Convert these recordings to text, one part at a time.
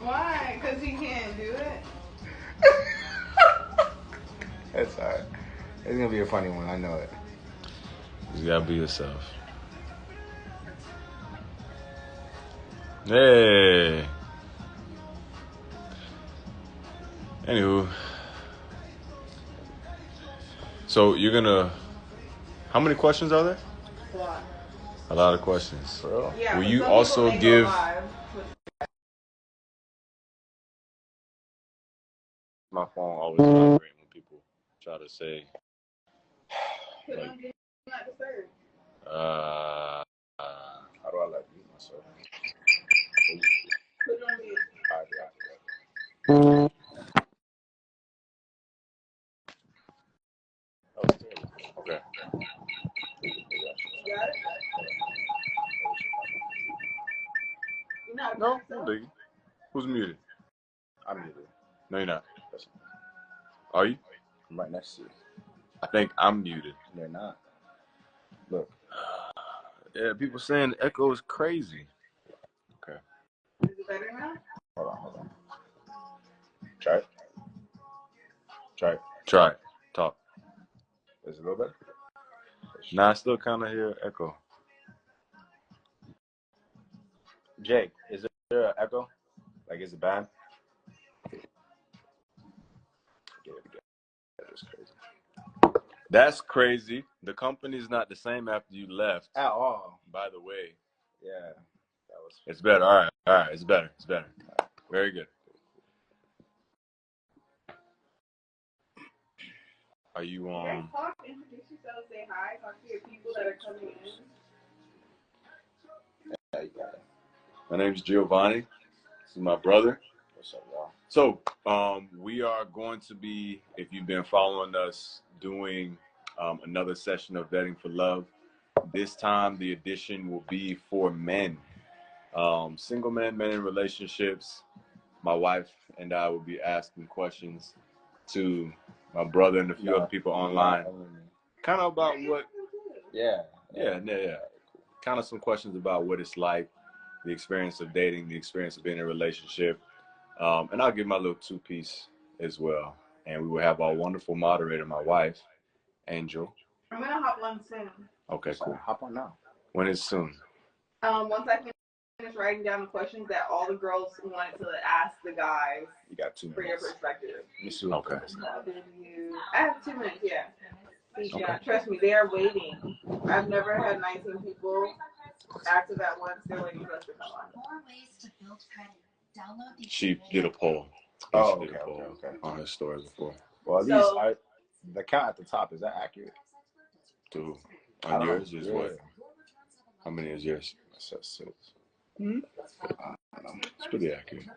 Why? Because you can't do it? That's alright. It's gonna be a funny one, I know it. You gotta be yourself. Hey. Anywho. So you're gonna... How many questions are there? A lot of questions. Yeah, will you also give... My phone always vibrates when people try to say... Like, how do I like mute myself? Put it on mute. Okay. You got it? You're not No, no biggie. Who's muted? I'm muted. No, you're not. Are you? I'm right next to you. I think I'm muted. You're not. Look. Yeah, people saying the echo is crazy. Okay. Is it better now? Hold on. Try it. Try it. Talk. Is it a little better? Nah, I still kind of hear echo. Jake, is there an echo? Like, is it bad? That's crazy. That's crazy. The company's not the same after you left. At all. By the way. Yeah. It's better. All right. It's better. Very good. Are you talk, introduce yourself, say hi, talk to your people that are coming in. Yeah, you got it. My name's Giovanni. This is my brother. What's up, y'all? So, we are going to be, if you've been following us, doing another session of Vetting for Love. This time, the edition will be for men. Single men in relationships. My wife and I will be asking questions to my brother and a few other people online. Kind of about what... Yeah. Kind of some questions about what it's like, the experience of dating, the experience of being in a relationship. And I'll give my little two-piece as well. And we will have our wonderful moderator, my wife, Angel. I'm going to hop on soon. Okay, cool. Hop on now. When is soon? Once I finish writing down the questions that all the girls wanted to ask the guys. You got 2 minutes. For your perspective. Okay. I have 2 minutes, yeah. Okay. Trust me, they are waiting. I've never had 19 people active at once. They're waiting for us to come on. She did a poll. Okay. On her story before. Well, at least the count at the top, is that accurate? To on yours is what? How many is yours? It says 6. It's pretty accurate.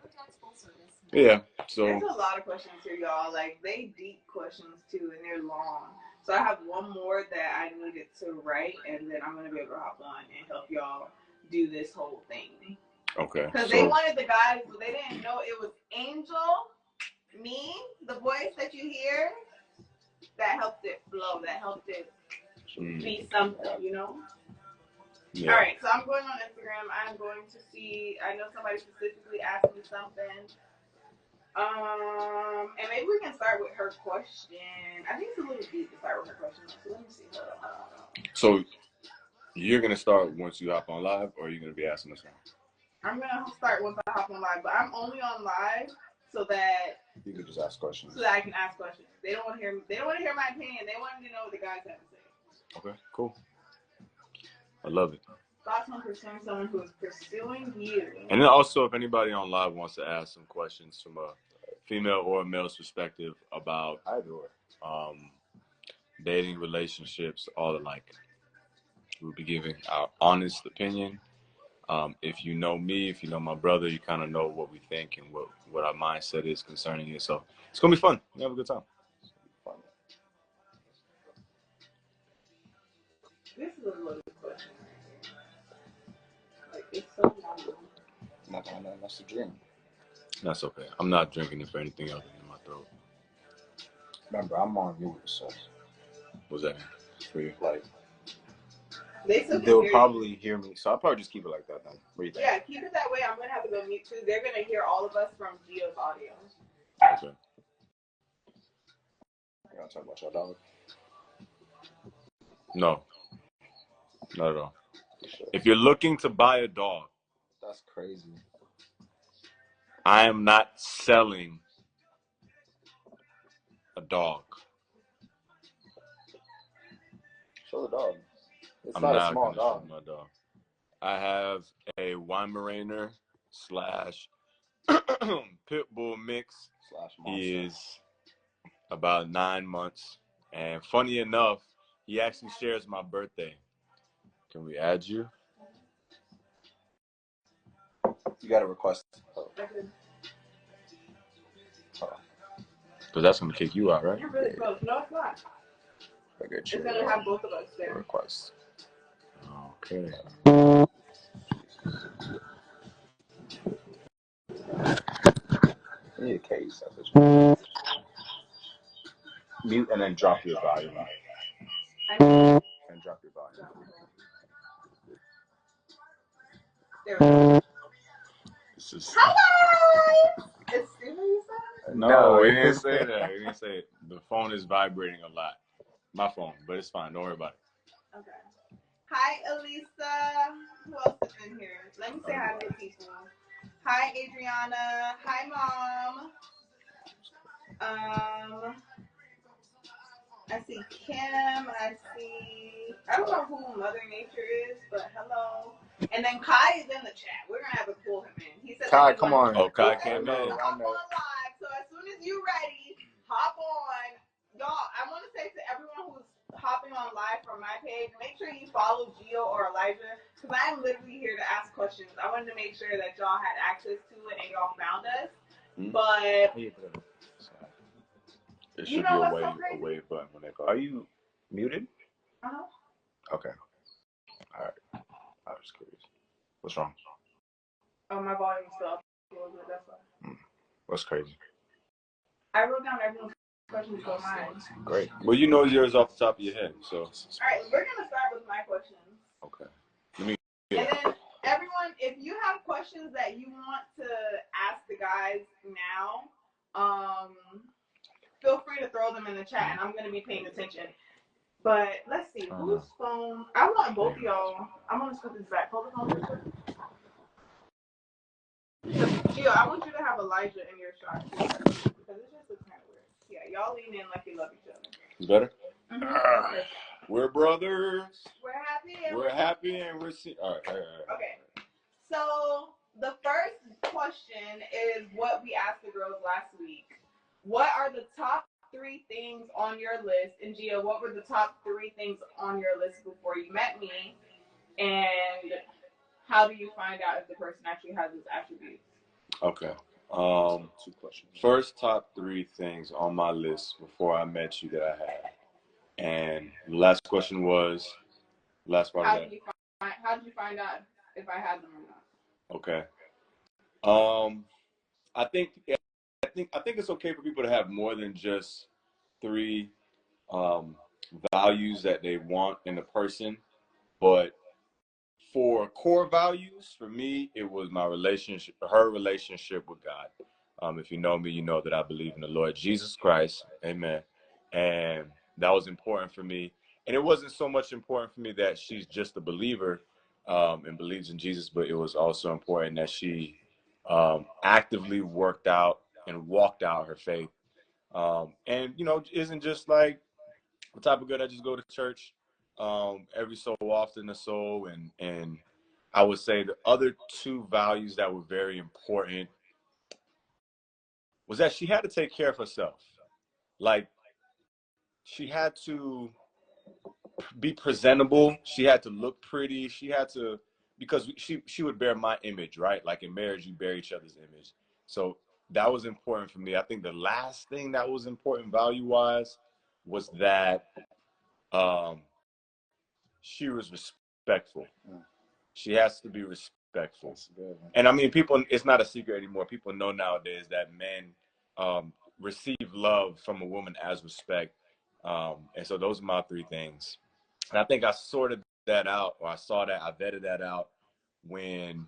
Yeah. So there's a lot of questions here, y'all. Like, they deep questions too, and they're long. So I have one more that I needed to write, and then I'm gonna be able to hop on and help y'all do this whole thing. Okay. Because they wanted the guys, but they didn't know it was Angel, me, the voice that you hear, that helped it flow, that helped it be something, you know? Yeah. All right, so I'm going on Instagram. I'm going to see, I know somebody specifically asked me something. And maybe we can start with her question. I think it's a little deep to start with her question. So let me see. Hold on. So you're going to start once you hop on live, or are you going to be asking us now? I'm going to start once I hop on live, but I'm only on live so that you can just ask questions. So that I can ask questions. They don't want to hear me. They don't want to hear my opinion. They want to know what the guys have to say. Okay, cool. I love it. Thoughts on pursuing someone who is pursuing you. And then also, if anybody on live wants to ask some questions from a female or a male's perspective about dating, relationships, all alike, we'll be giving our honest opinion. If you know me, if you know my brother, you kind of know what we think and what our mindset is concerning it. So it's going to be fun. We have a good time. This is a loaded question. Like, it's so long. Not gonna know enough to drink. That's okay. I'm not drinking it for anything other than my throat. Remember, I'm on mute, so. What's that for you? Like, They'll probably hear me, so I'll probably just keep it like that then. What do you think? Yeah, keep it that way. I'm gonna have to go mute too. They're gonna hear all of us from Gio's audio. Okay. You want to talk about your dog? No, not at all. If you're looking to buy a dog, that's crazy. I am not selling a dog. Show the dog. It's I'm not a not small gonna dog. show my dog. I have a Weimaraner / pit bull mix. He is about 9 months, and funny enough, he actually shares my birthday. Can we add you? You gotta request. Because that's gonna kick you out, right? You're really close. No, it's not. It's gonna have both of us there. Request. Okay. You need a case. Mute and then drop your volume. And drop your volume. There we go. This is... Hello! It's Stephen, you said? No, he didn't say that. He didn't say it. The phone is vibrating a lot. My phone, but it's fine. Don't worry about it. Okay. Hi, Elisa. Who else is in here? Let me say hi to people. Hi, Adriana. Hi, Mom. I see Kim. I don't know who Mother Nature is, but hello. And then Kai is in the chat. We're gonna have to pull him in. He said, Kai, come on. Oh, Kai came in. Hop on live. So as soon as you're ready, hop on. Y'all, I want to say to everyone who's hopping on live from my page, make sure you follow Gio or Elijah, because I'm literally here to ask questions. I wanted to make sure that y'all had access to it and y'all found us. But it should be a wave button when they call. Are you muted? Uh-huh. Okay. All right. I was just curious. What's wrong? Oh, my volume's still up a little bit. That's why. What's crazy? I wrote down everyone's questions for mine. Great. Well, you know yours off the top of your head, so. All right, we're gonna start with my questions. Okay. And then everyone, if you have questions that you want to ask the guys now, feel free to throw them in the chat, and I'm gonna be paying attention. But let's see, whose phone? I want both of y'all. I'm gonna scoot this back. Hold the phone. Gio, I want you to have Elijah in your shot because it just looks kind of weird. Yeah, y'all lean in like you love each other. Is better? Mm-hmm. We're brothers. We're happy and we're all right. Okay. So the first question is what we asked the girls last week. What are the top 3 things on your list? And Gio, what were the top 3 things on your list before you met me? And how do you find out if the person actually has those attributes? Okay. 2 questions. First, top 3 things on my list before I met you that I had. And the last question was, how did you find out if I had them or not? Okay. I think it's okay for people to have more than just 3 values that they want in a person, but for core values, for me, it was her relationship with God. If you know me, you know that I believe in the Lord Jesus Christ. Amen. And that was important for me. And it wasn't so much important for me that she's just a believer and believes in Jesus, but it was also important that she actively worked out and walked out her faith. And, isn't just like the type of girl that just go to church every so often or so. And I would say the other 2 values that were very important was that she had to take care of herself. Like, she had to be presentable. She had to look pretty. She had to, because she would bear my image, right? Like in marriage, you bear each other's image. So that was important for me. I think the last thing that was important value-wise was that she was respectful. She has to be respectful. And I mean, people, it's not a secret anymore. People know nowadays that men receive love from a woman as respect. And so those are my 3 things. And I think I sorted that out, or I saw that, I vetted that out when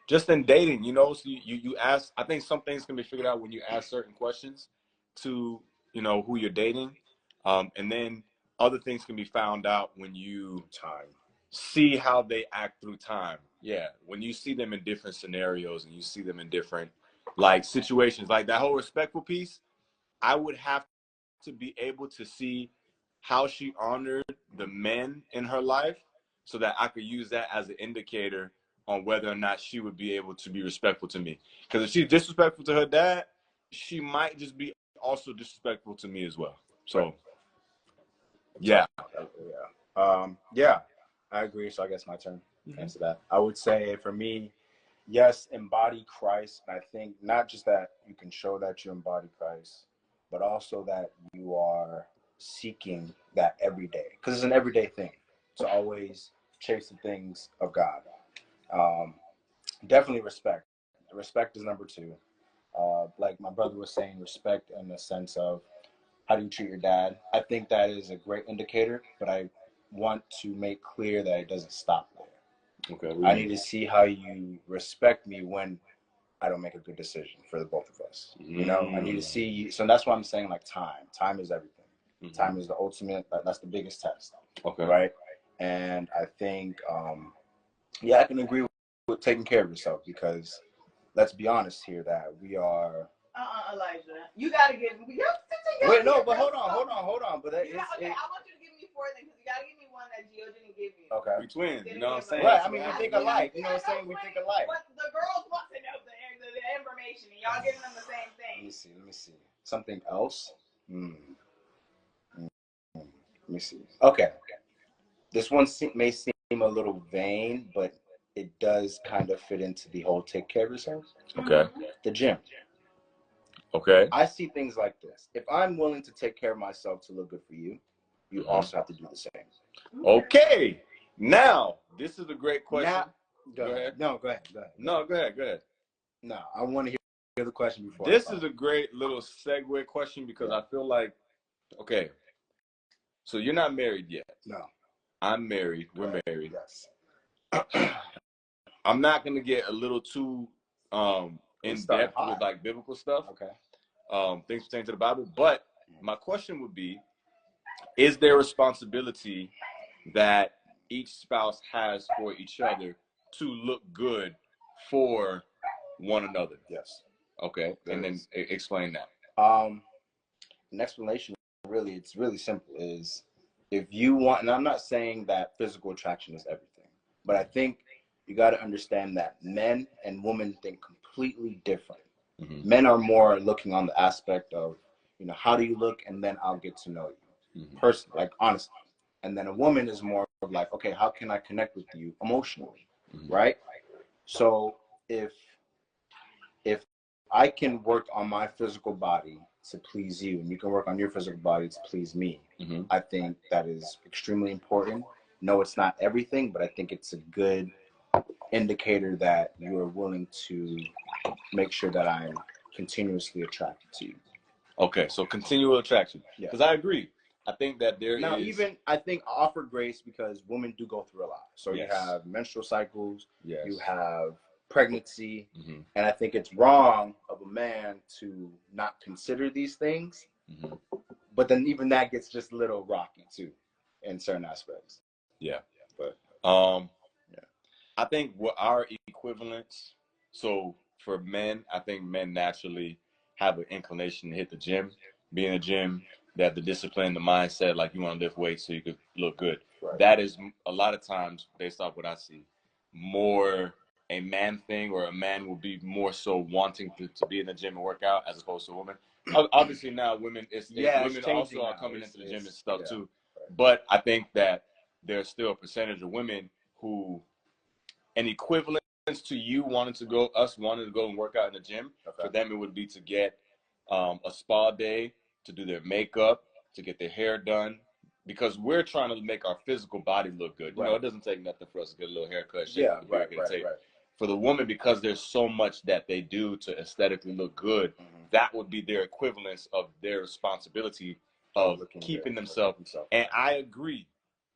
just in dating, you know, so you ask, I think some things can be figured out when you ask certain questions to, you know, who you're dating. And then other things can be found out when you see how they act through time. Yeah. When you see them in different scenarios and you see them in different like situations, like that whole respectful piece, I would have to be able to see how she honored the men in her life so that I could use that as an indicator on whether or not she would be able to be respectful to me. Because if she's disrespectful to her dad, she might just be also disrespectful to me as well. So, right. Yeah. Yeah, I agree. So I guess my turn to answer that. I would say for me, yes, embody Christ. And I think not just that you can show that you embody Christ, but also that you are seeking that every day. Because it's an everyday thing to always chase the things of God. Definitely respect. Respect is number two. Like my brother was saying, respect in the sense of how do you treat your dad. I think that is a great indicator, but I want to make clear that it doesn't stop there. Okay. I need to see how you respect me when I don't make a good decision for the both of us. You know, I need to see you. So that's why I'm saying like time. Time is everything. Time is the ultimate. That's the biggest test. Okay. Right. And I think, yeah, I can agree with taking care of yourself because let's be honest here that we are. Elijah, you gotta give me. Wait, no, but hold on. But that is. Okay, I want you to give me four then, because you gotta give me one that Gio didn't give you. Okay. We twins, you know what I'm saying? Right. I mean, we think alike. You know what I'm saying? We think alike. But the girls want to know the information, and y'all giving them the same thing. Let me see. Something else. Let me see. Okay. This one may seem a little vain, but it does kind of fit into the whole take care of yourself. Okay. The gym. Okay. I see things like this. If I'm willing to take care of myself to look good for you, you also have to do the same. Okay. Now, this is a great question. Now, go ahead. No, go ahead. No, go ahead. No, I want to hear the question before. This is a great little segue question because I feel like, okay, so you're not married yet. No. I'm married. We're married. Yes. I'm not going to get a little too in depth with like biblical stuff. Okay. Things pertaining to the Bible. But my question would be, is there responsibility that each spouse has for each other to look good for one another? Yes. Okay. And then explain that. An explanation it's really simple is if you want, and I'm not saying that physical attraction is everything, but I think you got to understand that men and women think completely different. Men are more looking on the aspect of, you know, how do you look, and then I'll get to know you personally, like honestly. And then a woman is more of like, okay, how can I connect with you emotionally, right? So if I can work on my physical body to please you, and you can work on your physical body to please me, I think that is extremely important. No, it's not everything, but I think it's a good indicator that you are willing to make sure that I'm continuously attracted to you. Okay, so continual attraction. Because I agree. I think that now, even I think offer grace because women do go through a lot. So you have menstrual cycles, you have pregnancy, and I think it's wrong of a man to not consider these things. But then even that gets just a little rocky too, in certain aspects. Yeah, but I think what our equivalents. So for men, I think men naturally have an inclination to hit the gym, be in the gym. They have the discipline, the mindset, like you want to lift weights so you could look good. Right. That is a lot of times, based off what I see, more a man thing, or a man will be more so wanting to be in the gym and work out as opposed to a woman. Obviously now women, women also are coming into the gym and stuff too. Right. But I think that there's still a percentage of women who an equivalence to you wanting to go and work out in the gym. For them, it would be to get a spa day, to do their makeup, to get their hair done, because we're trying to make our physical body look good. You know, it doesn't take nothing for us to get a little haircut, For the woman, because there's so much that they do to aesthetically look good, that would be their equivalence of their responsibility of keeping themselves. And I agree.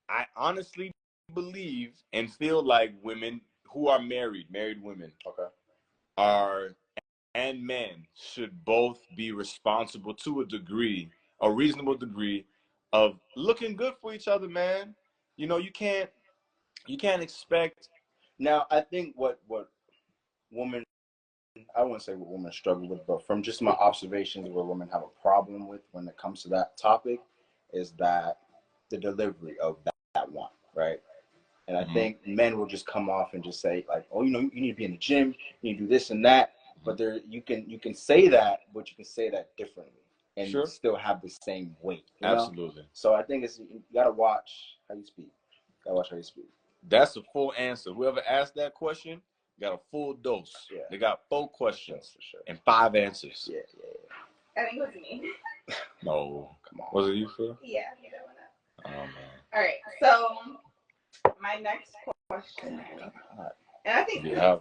I honestly believe and feel like women who are married women, are and men should both be responsible to a reasonable degree of looking good for each other, man. You know, you can't expect. Now, I think what women, I wouldn't say what women struggle with, but from just my observations, where women have a problem with when it comes to that topic, is that the delivery of that one, right? And I think men will just come off and just say like, oh, you know, you need to be in the gym, you need to do this and that. But there, you can say that, but you can say that differently and still have the same weight. You Absolutely. know? So I think you gotta watch how you speak. Gotta watch how you speak. That's a full answer. Whoever asked that question got a full dose. Yeah. They got 4 questions for sure. and 5 answers. I think it was me. No, come on. Was it you, Phil? Yeah, you know that. Oh man. All right, so my next question, and I think you guys,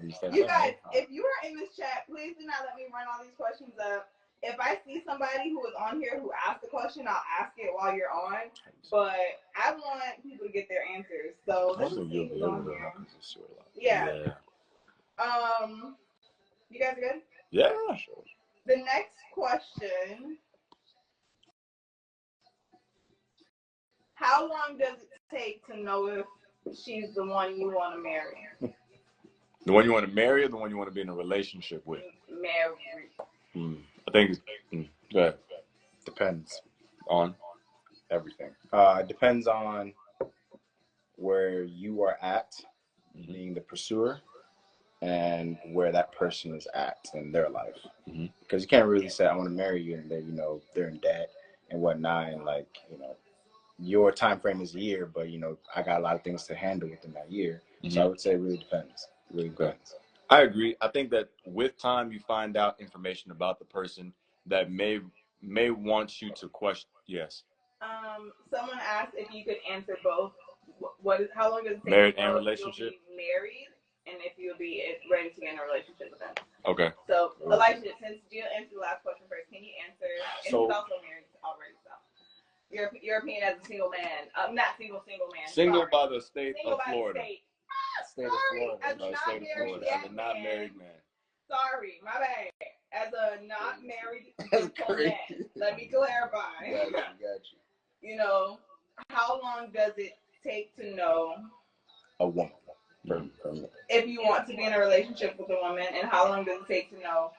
if you are in this chat, please do not let me run all these questions up. If I see somebody who is on here who asked the question, I'll ask it while you're on. But I want people to get their answers. So let's see who's on here. Yeah. You guys are good? Yeah. Sure. The next question: how long does it take to know if she's the one you want to marry? The one you want to marry, or the one you want to be in a relationship with? Marry. I think. Go ahead. Depends on everything. It depends on where you are at, being the pursuer, and where that person is at in their life. Because you can't really say I want to marry you and then, you know, they're in debt and whatnot, and like, you know, your time frame is a year, but you know, I got a lot of things to handle within that year. So I would say it really depends. It really depends. I agree. I think that with time you find out information about the person that may want you to question. Yes. Someone asked if you could answer both. How long does it take married to and know relationship? If you'll be married and if you'll be ready to get in a relationship with them. Okay. So Elijah, since Jill answered the last question first, can you answer? And he's also married already, so. Your opinion as a single man, not single man. Single sorry. by the state single of Florida. State of Florida. As a not married man. Sorry, my bad. As a not married man, let me clarify. Got you. You know, how long does it take to know a woman? If you want to be in a relationship with a woman, and how long does it take to know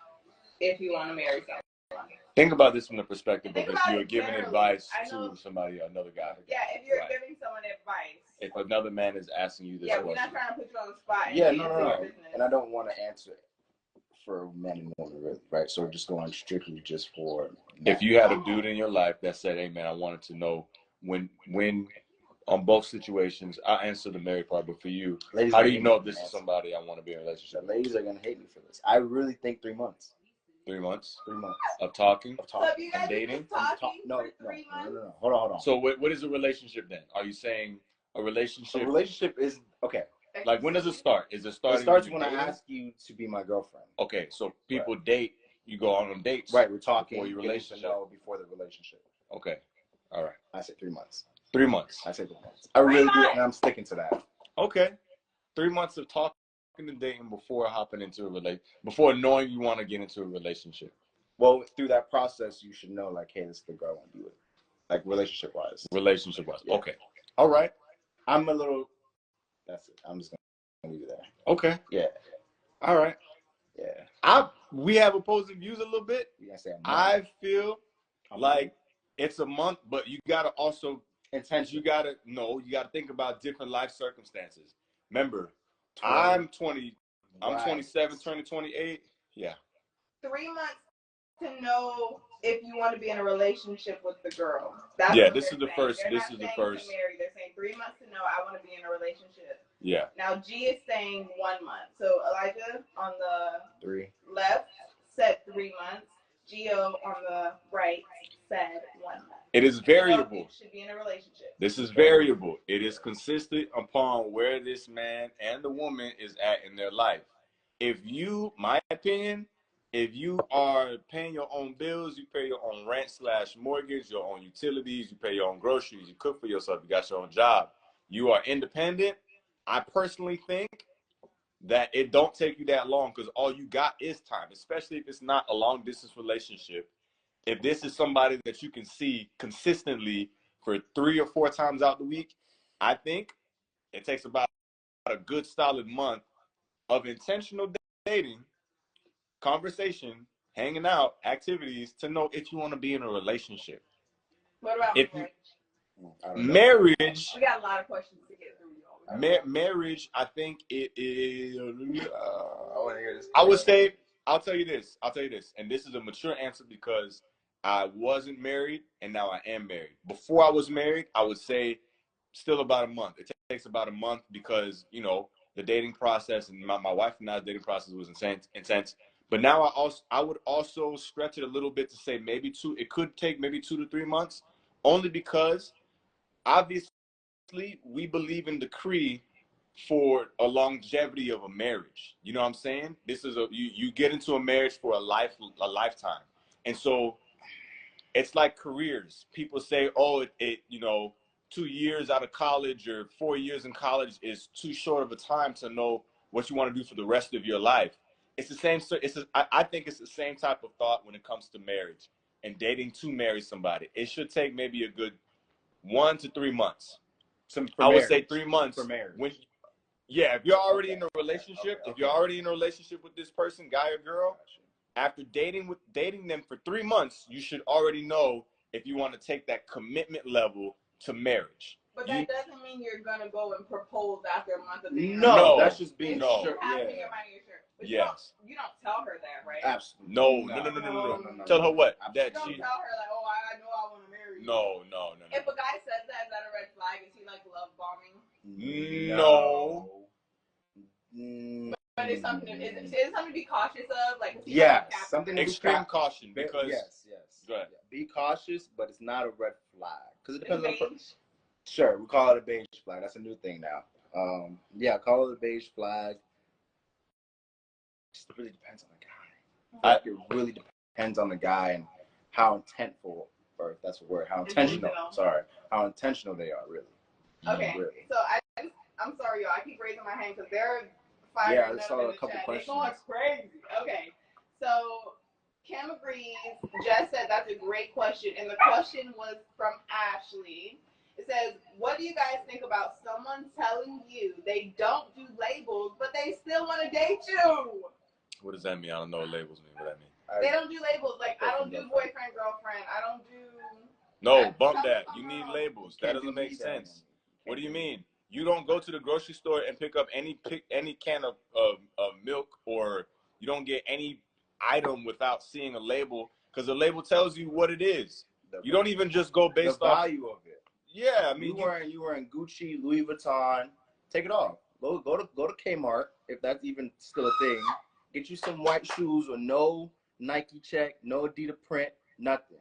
if you want to marry someone? Think about this from the perspective of if you're giving advice to somebody, another guy. Yeah, if you're giving someone advice. If another man is asking you this question. We're not trying to put you on the spot. Yeah, no. And I don't want to answer for men and women, really, right? So we're just going strictly just for men. If you had a dude in your life that said, hey, man, I wanted to know when on both situations, I answer the married part, but for you, ladies, how do you know if this is somebody I want to be in a relationship with? The ladies are going to hate me for this. I really think 3 months. 3 months? 3 months. Of talking? So if you guys and dating? No. Hold on. So what is a relationship then? Are you saying a relationship? A relationship is, okay. Like, when does it start? Is it starting? It starts when I ask you to be my girlfriend. Okay, so people date, you go on dates. Right, we're talking. Before your relationship. Before the relationship. Okay, all right. I say 3 months. 3 months. I say 3 months. I really do, and I'm sticking to that. Okay, 3 months of talking and dating before hopping into a relationship, before knowing you want to get into a relationship. Well, through that process, you should know, like, hey, this is the girl I want to be with. Like, relationship-wise. Relationship-wise. Yeah. Okay. All right. I'm a little, that's it. I'm just going to leave it there. Okay. Yeah. All right. Yeah. We have opposing views a little bit. I feel like it's a month, but you got to also, you got to think about different life circumstances. Remember, I'm 27, turning 28. Yeah. 3 months to know if you want to be in a relationship with the girl. This is the first. They're not saying to marry. They're saying 3 months to know I want to be in a relationship. Yeah. Now G is saying 1 month. So Elijah on the left said 3 months. Gio on the right said 1 month. It is variable. Should be in a relationship. This is variable. It is consistent upon where this man and the woman is at in their life. My opinion, if you are paying your own bills, you pay your own rent / mortgage, your own utilities, you pay your own groceries, you cook for yourself, you got your own job, you are independent, I personally think that it don't take you that long because all you got is time, especially if it's not a long distance relationship. If this is somebody that you can see consistently for 3 or 4 times out the week, I think it takes about a good solid month of intentional dating, conversation, hanging out, activities to know if you want to be in a relationship. What about If marriage? marriage, We got a lot of questions to get through, y'all. marriage, I think it is. I want to hear this. I would say, I'll tell you this, and this is a mature answer because I wasn't married and now I am married. Before I was married, I would say still about a month. It takes about a month because, you know, the dating process and my wife and I's dating process was intense. But now I would also stretch it a little bit to say maybe it could take maybe 2 to 3 months, only because obviously we believe in the decree for a longevity of a marriage. You know what I'm saying? This is you get into a marriage for a lifetime. And so it's like careers. People say, oh, it 2 years out of college or 4 years in college is too short of a time to know what you want to do for the rest of your life. It's the same. I think it's the same type of thought when it comes to marriage and dating to marry somebody. It should take maybe a good 1 to 3 months. I would say 3 months for marriage. If you're already in a relationship, if you're already in a relationship with this person, guy or girl, after dating them for 3 months, you should already know if you want to take that commitment level to marriage. But that doesn't mean you're gonna go and propose after a month of dating. No, that's just being sure. sure. Yeah. But yes. You don't tell her that, right? Absolutely. No. Tell her what? That you don't tell her like, oh, I know I want to marry you. No. If a guy says that, is that a red flag? Is he like love bombing? No. But it's something to be cautious of, like something extreme caution because yes. Go ahead. Be cautious, but it's not a red flag because it depends on the Sure, we call it a beige flag. That's a new thing now. Call it a beige flag. It just really depends on the guy. It really depends on the guy and how intentful, or if that's a word, how intentional. How intentional they are, really. Okay, really. So I'm sorry, y'all. I keep raising my hand because they're firing up in the chat. They're going crazy. Okay, so Kim agrees. Jess said that's a great question, and the question was from Ashley. It says, what do you guys think about someone telling you they don't do labels, but they still want to date you? What does that mean? I don't know what labels mean. What that mean? They don't do labels. Like, I don't do boyfriend, girlfriend. I don't do... No, bump that. You need labels. That doesn't make sense. What do you mean? You don't go to the grocery store and pick up any can of milk, or you don't get any item without seeing a label, because the label tells you what it is. You don't even just go based off the value of it. Yeah, I mean, you wearing Gucci, Louis Vuitton. Take it off. Go to Kmart, if that's even still a thing. Get you some white shoes with no Nike check, no Adidas print, nothing.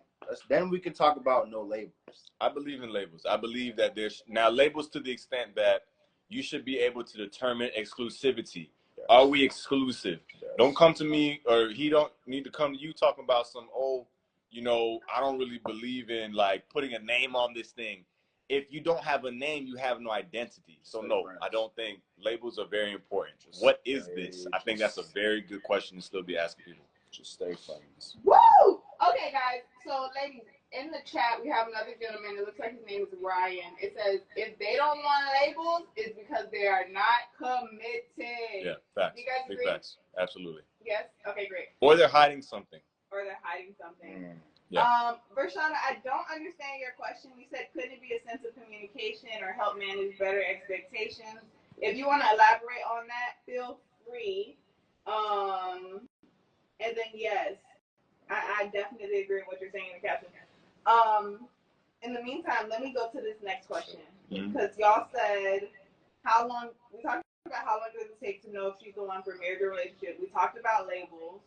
Then we can talk about no labels. I believe in labels. I believe that there's now labels to the extent that you should be able to determine exclusivity. Yes. Are we exclusive? Yes. Don't come to me, or he don't need to come to you talking about some, I don't really believe in like putting a name on this thing. If you don't have a name, you have no identity. So no, I don't think labels are very important. What is this? I think that's a very good question to still be asking people. Just stay friends. Woo! Okay, guys. So, ladies, in the chat, we have another gentleman. It looks like his name is Ryan. It says, if they don't want labels, it's because they are not committed. Yeah, facts. Do you guys agree? Big facts. Absolutely. Yes? Okay, great. Or they're hiding something. Yeah. Vershana, I don't understand your question. You said, couldn't it be a sense of communication or help manage better expectations? If you want to elaborate on that, feel free. And then, yes, I definitely agree with what you're saying in the caption. In the meantime, let me go to this next question. Because y'all said, we talked about how long does it take to know if she's the one for a marriage or relationship. We talked about labels.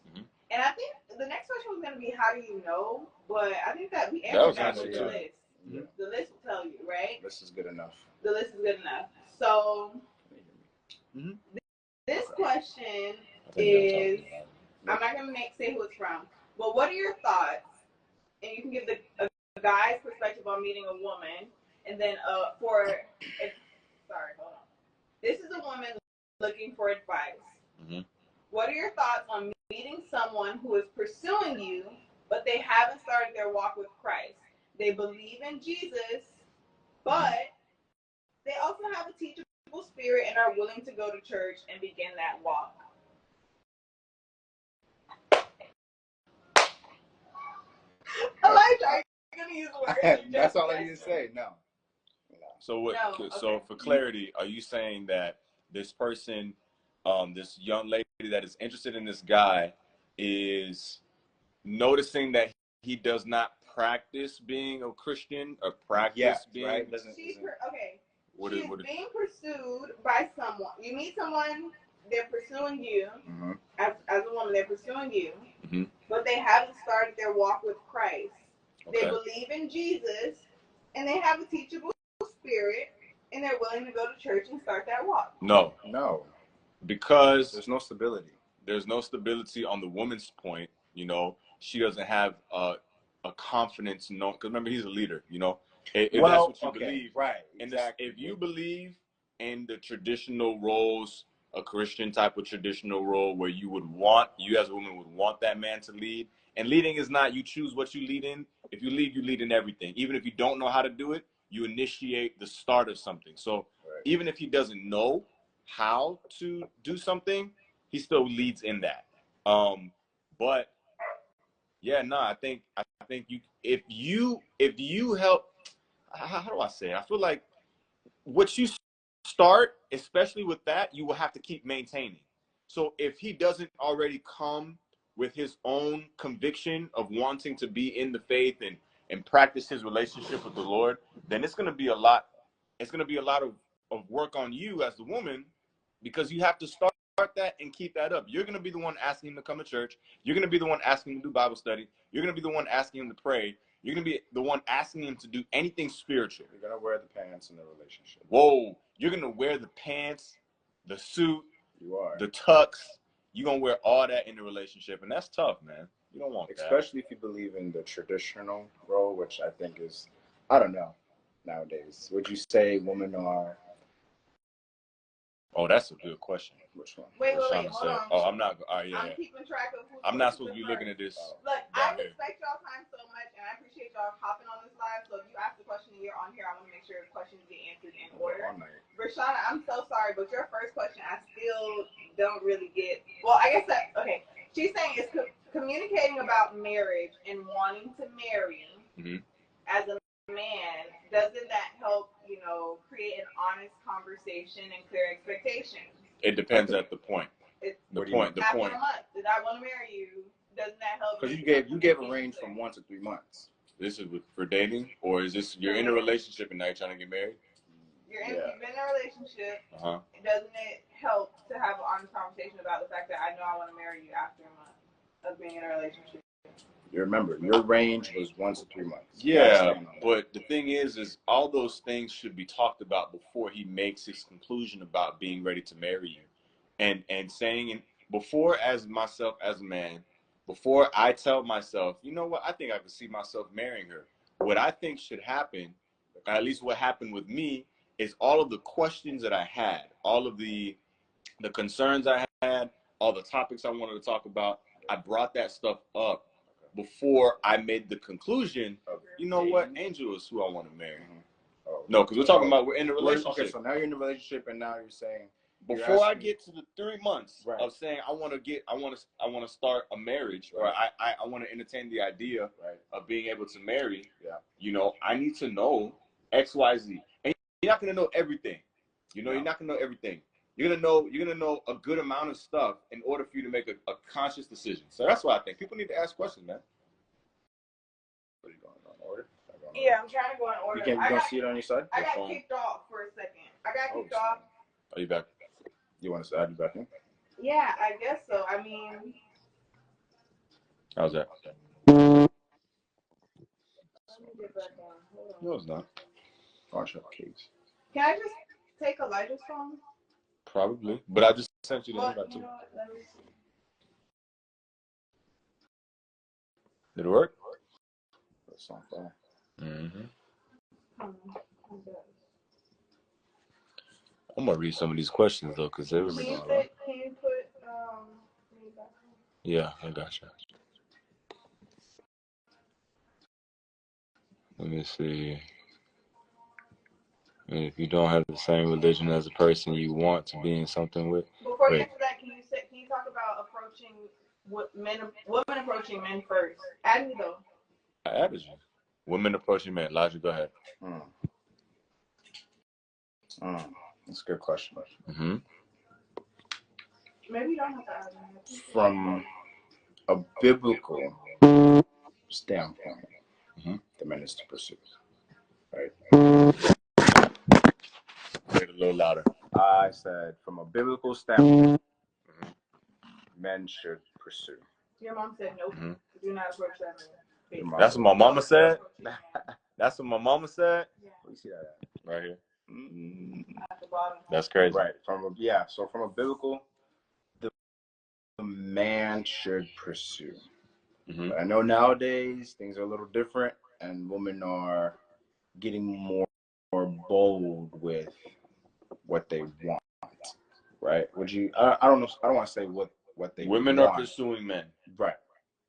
And I think the next question was going to be, how do you know? But I think that we answered that with the list. Yeah. The list will tell you, right? This is good enough. The list is good enough. So, this question is, I'm not going to say who it's from, but what are your thoughts? And you can give a guy's perspective on meeting a woman, and then This is a woman looking for advice. Mm-hmm. What are your thoughts on meeting someone who is pursuing you, but they haven't started their walk with Christ? They believe in Jesus, but they also have a teachable spirit and are willing to go to church and begin that walk. Elijah, are you going to use words? That's all I need to say. No. So what? No, okay. So for clarity, are you saying that this person, this young lady that is interested in this guy, is noticing that he does not practice being a Christian or practice being right? She's being pursued by someone. You meet someone, they're pursuing you. Mm-hmm. As a woman, they're pursuing you, mm-hmm. but they haven't started their walk with Christ. Okay. They believe in Jesus, and they have a teachable spirit, and they're willing to go to church and start that walk. No, because there's no stability. There's no stability on the woman's point. You know, she doesn't have a confidence. No, because remember, he's a leader. You know, if that's what you believe, right? Exactly. If you believe in the traditional roles, a Christian type of traditional role where you as a woman would want that man to lead. And leading is not you choose what you lead in. If you lead in everything. Even if you don't know how to do it, you initiate the start of something. So even if he doesn't know how to do something, he still leads in that. But yeah, no, I think you if you help, how do I say it? I feel like what you start, especially with that, you will have to keep maintaining. So if he doesn't already come with his own conviction of wanting to be in the faith and practice his relationship with the Lord, then it's gonna be a lot of work on you as the woman, because you have to start that and keep that up. You're going to be the one asking him to come to church. You're going to be the one asking him to do Bible study. You're going to be the one asking him to pray. You're going to be the one asking him to do anything spiritual. You're going to wear the pants in the relationship. Whoa. You're going to wear the pants, the suit, the tux. You're going to wear all that in the relationship. And that's tough, man. You don't want that. Especially if you believe in the traditional role, which I think is, I don't know, nowadays. Would you say women are... Oh, that's a good question. Which one? Wait, hold on. Oh, I'm not. Yeah. I'm keeping track of who's I'm not supposed to be looking at this. Look, I respect y'all time so much, and I appreciate y'all hopping on this live. So if you ask the question and you're on here, I want to make sure the questions get answered in order. Rashana, I'm so sorry, but your first question, I still don't really get. Well, I guess that, okay. She's saying it's communicating about marriage and wanting to marry as a man. Doesn't that help, create an honest conversation and clear expectations? It depends at the point. The point. After a month, did I want to marry you? Doesn't that help? Because you gave a range from 1 to 3 months. This is for dating, or is this you're in a relationship and now you're trying to get married? You've been in a relationship. Doesn't it help to have an honest conversation about the fact that I know I want to marry you after a month of being in a relationship? You remember, your range was 1 to 3 months. Yeah, but the thing is all those things should be talked about before he makes his conclusion about being ready to marry you. And saying, before, as myself as a man, before I tell myself, you know what, I think I could see myself marrying her. What I think should happen, at least what happened with me, is all of the questions that I had, all of the concerns I had, all the topics I wanted to talk about, I brought that stuff up before I made the conclusion, you know what, Angel is who I want to marry. No, because we're talking about we're in a relationship. Okay, so now you're in a relationship, and now you're saying, before I get to the 3 months of saying I want to start a marriage, or I want to entertain the idea of being able to marry. I need to know X, Y, Z. And you're not gonna know everything. You're not gonna know everything. You're gonna know a good amount of stuff in order for you to make a conscious decision. So that's why I think people need to ask questions, man. Are you going on order? Yeah, I'm trying to go in order. You don't see it on your side? I got kicked off for a second. I got kicked off. Are you back? You want us to add you back in? Yeah, I guess so. I mean, how's that? Let me get back on. Hold on. No, it's not. Case. Can I just take Elijah's phone? Probably, but I just sent you the invite too. You know what? Let me see. Did it work? That's not bad. I'm gonna read some of these questions though, because they're really Can you going on. can you put Yeah, I got you. Let me see. And if you don't have the same religion as the person you want to be in something with, before you wait, answer that, can you talk about approaching women approaching men first? Add me though. I added you. Women approaching men. Elijah, go ahead. That's a good question. Mm-hmm. Maybe you don't have to add me. From a biblical standpoint, the man is to pursue. Right? Say it a little louder. I said, from a biblical standpoint, men should pursue. Your mom said nope. Do not approach that man. That's what my mama said. That's what my mama said. Yeah. Where you see that at? Right here. At the bottom. That's crazy. Right. So from a biblical, the man should pursue. But I know nowadays things are a little different, and women are getting more bold with what they want. Right? Would you? I don't know. I don't want to say what they Women want. are pursuing men. Right.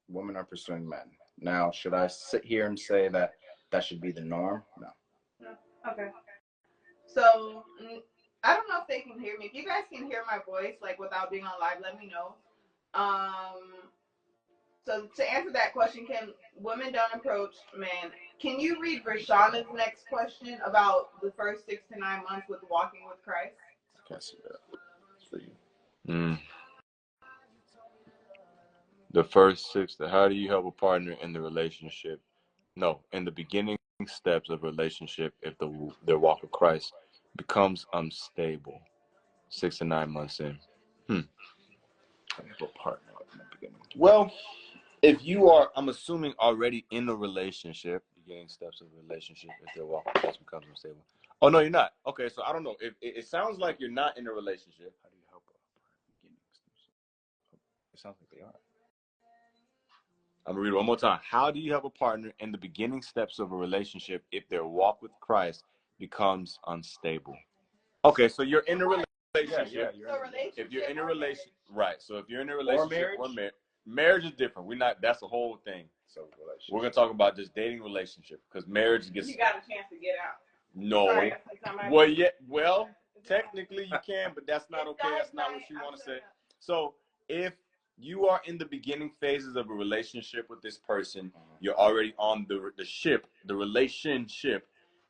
Women are pursuing men. Now, should I sit here and say that should be the norm? No. Okay. So I don't know if they can hear me. If you guys can hear my voice, like without being on live, let me know. So to answer that question, can women don't approach men? Can you read Rashana's next question about the first 6 to 9 months with walking with Christ? I can't see that. For you. The first 6. How do you help a partner in the relationship? No, in the beginning steps of a relationship, if their walk with Christ becomes unstable, 6 to 9 months in. I have a partner in the beginning. Well, if you are, I'm assuming, already in a relationship, beginning steps of a relationship, if their walk with Christ becomes unstable. Oh, no, you're not. Okay, so I don't know. It sounds like you're not in a relationship. How do you help beginning steps? It sounds like they are. I'm going to read it one more time. How do you help a partner in the beginning steps of a relationship if their walk with Christ becomes unstable? Okay, so you're in a relationship. Yeah, If you're in a relationship, right. So if you're in a relationship or marriage is different. That's a whole thing. So We're going to talk about just dating relationship because marriage gets. You got a chance to get out. No. Sorry, Well, technically you can, but that's not okay. That's not what you want to say. So if you are in the beginning phases of a relationship with this person, you're already on the ship, the relationship,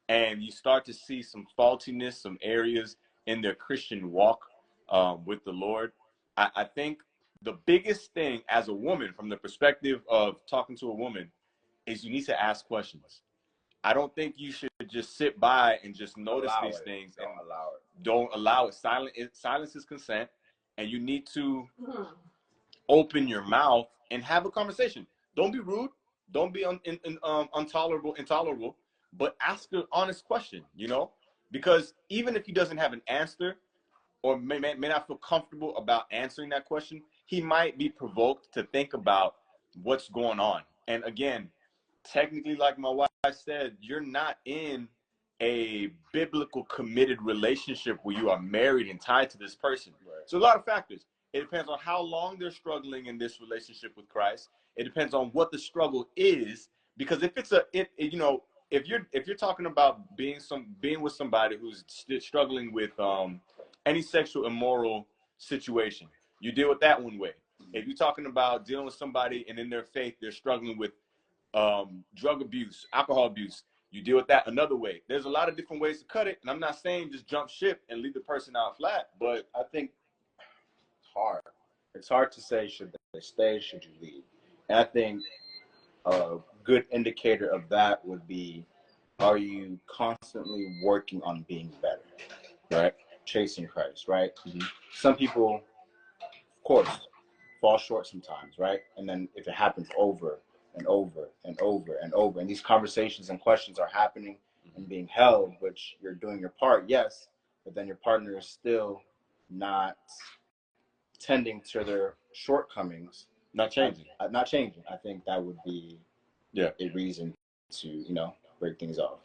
and you start to see some faultiness, some areas in their Christian walk with the Lord. I think the biggest thing as a woman, from the perspective of talking to a woman, is you need to ask questions. I don't think you should just sit by and just notice these things and don't allow it. Silence is consent, and you need to open your mouth and have a conversation. Don't be rude. Don't be intolerable. But ask an honest question. Because even if he doesn't have an answer or may not feel comfortable about answering that question, he might be provoked to think about what's going on. And again, technically, like my wife said, you're not in a biblical committed relationship where you are married and tied to this person. Right. So a lot of factors. It depends on how long they're struggling in this relationship with Christ. It depends on what the struggle is, because if it's if you're talking about being with somebody who's struggling with any sexual immoral situation, you deal with that one way. If you're talking about dealing with somebody and in their faith they're struggling with drug abuse, alcohol abuse, you deal with that another way. There's a lot of different ways to cut it, and I'm not saying just jump ship and leave the person out flat, but I think it's hard. It's hard to say should they stay, should you leave. And I think a good indicator of that would be, are you constantly working on being better, right? Chasing Christ, right? Some people, of course, fall short sometimes, right? And then if it happens over and over and over and over, and these conversations and questions are happening and being held, which you're doing your part, yes, but then your partner is still not tending to their shortcomings, not changing. I think that would be a reason to break things off.